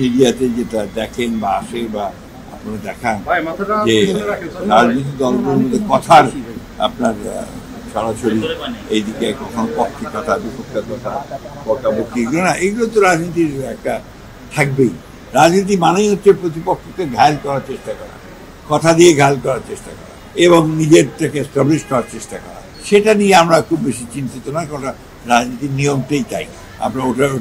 মিডিয়াতে যেটা দেখেন বা আসে বা আপনারা দেখান যে রাজনৈতিক দলগুলোর মধ্যে কথার আপনার সরাসরি এইদিকে কখনো পক্ষে কথা বিপক্ষে কথা বকাবকি এগুলো না, এগুলো তো রাজনীতির একটা থাকবেই। রাজনীতি মানেই হচ্ছে প্রতিপক্ষকে ঘায়েল করার চেষ্টা করা, কথা দিয়ে ঘায়েল করার চেষ্টা করা এবং নিজেরটাকে এস্টাবলিশ করার চেষ্টা করা। সেটা নিয়ে আমরা খুব বেশি চিন্তিত না, কারণ রাজনীতির নিয়মটাই তাই, আপনার ওটার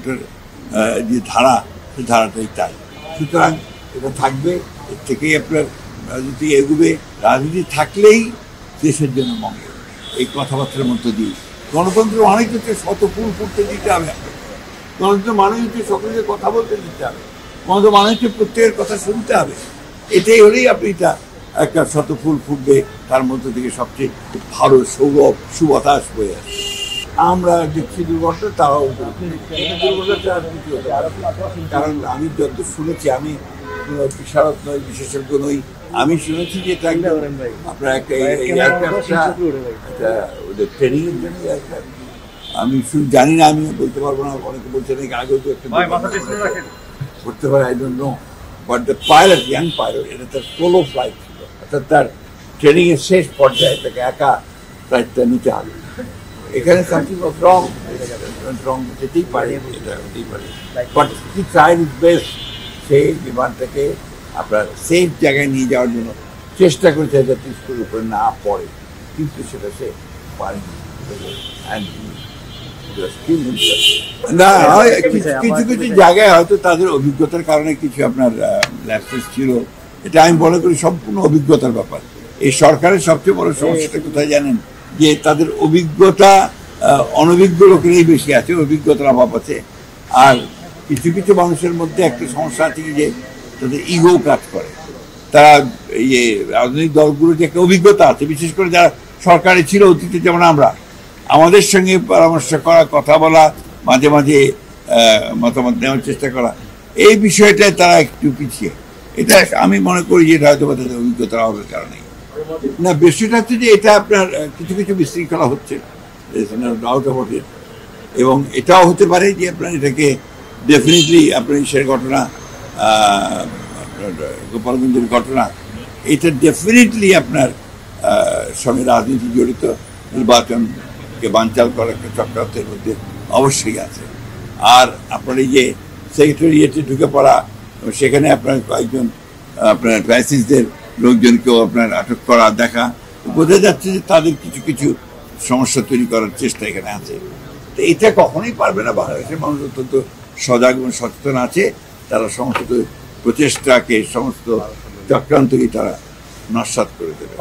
যে ধারা সে ধারাটাই তাই। সুতরাং এটা থাকবে, এর থেকেই আপনার রাজনীতি এগুবে। রাজনীতি থাকলেই দেশের জন্য মঙ্গল, এই কথাবার্তার মধ্য দিয়ে। গণতন্ত্র অনেক হচ্ছে শত ফুল ফুটতে দিতে হবে, গণতন্ত্র মানে হচ্ছে সকলকে কথা বলতে দিতে হবে, গণতন্ত্র মানে হচ্ছে প্রত্যেকের কথা শুনতে হবে। এটাই হলেই আপনি এটা একটা শত ফুল ফুটবে, তার মধ্যে থেকে সবচেয়ে ভালো সৌরভ সুবাতাস বয়ে আসে। আমরা দেখছি দুর্ঘটনা, তারাও দুর্ঘটনা, কারণ আমি যত শুনেছি, আমি বিশারদ নই, বিশেষজ্ঞ নই, আমি শুনেছি যে এটা আপনার একটা ওদের ট্রেনিং এর জন্য আমি জানি না, আমি বলতে পারবো না। অনেকে বলছে নাকি আগেও তো একটা করতে পারে, I don't know, but the pilot, young pilot, এটা তার সোলো ফ্লাইট ছিল, অর্থাৎ তার ট্রেনিং এর শেষ পর্যায়ে তাকে একা ফ্লাইটটা নিতে হবে। এখানে সামথিং ওয়াজ রং যেতেই পারে, এটা হতেই পারে, but he tried his best. সেই বিমানটাকে আপনার সেফ জায়গায় নিয়ে যাওয়ার জন্য চেষ্টা করেছে যাতে স্কুলের উপরে না পড়ে, কিন্তু সেটা সে পারেনি। না, কিছু কিছু জায়গায় হয়তো তাদের অভিজ্ঞতার কারণে কিছু আপনার ল্যাপসেস ছিল, এটা আমি মনে করি সম্পূর্ণ অভিজ্ঞতার ব্যাপার। এই সরকারের সবচেয়ে বড় সমস্যাটা কোথায় জানেন, যে তাদের অভিজ্ঞতা অনভিজ্ঞ লোকেরই বেশি আছে, অভিজ্ঞতার অভাব আছে। আর কিছু কিছু মানুষের মধ্যে একটা সমস্যা আছে যে তাদের ইগো কাজ করে। তারা ইয়ে রাজনৈতিক দলগুলোর যে একটা অভিজ্ঞতা আছে, বিশেষ করে যারা সরকারে ছিল অতীতে, যেমন আমরা, আমাদের সঙ্গে পরামর্শ করা, কথা বলা, মাঝে মাঝে মতামত নেওয়ার চেষ্টা করা, এই বিষয়টায় তারা একটু পিছিয়ে। এটা আমি মনে করি যে এটা হয়তো তাদের অভিজ্ঞতার অভাবের কারণে না। বিষয়টা হচ্ছে যে এটা আপনার কিছু কিছু বিশৃঙ্খলা হচ্ছে, এবং এটাও হতে পারে যে আপনার এটাকে ডেফিনেটলি আপনার ইসের ঘটনা, আপনার গোপালগঞ্জের ঘটনা, এটা ডেফিনেটলি আপনার সঙ্গে রাজনীতি জড়িত, নির্বাচনকে বানচাল করার একটা চক্রান্তের মধ্যে অবশ্যই আছে। আর আপনার এই যে সেক্রেটারিয়েটে ঢুকে পড়া, সেখানে আপনার কয়েকজন আপনার ফ্যাসিস্টদের লোকজনকেও আপনার আটক করা দেখা, বোঝা যাচ্ছে যে তাদের কিছু কিছু সমস্যা তৈরি করার চেষ্টা এখানে আছে। তো এটা কখনোই পারবে না। বাংলাদেশের মানুষ অত্যন্ত সজাগ এবং সচেতন আছে, তারা সমস্ত প্রচেষ্টাকে, সমস্ত চক্রান্তকে তারা নস্যাৎ করে দেবে।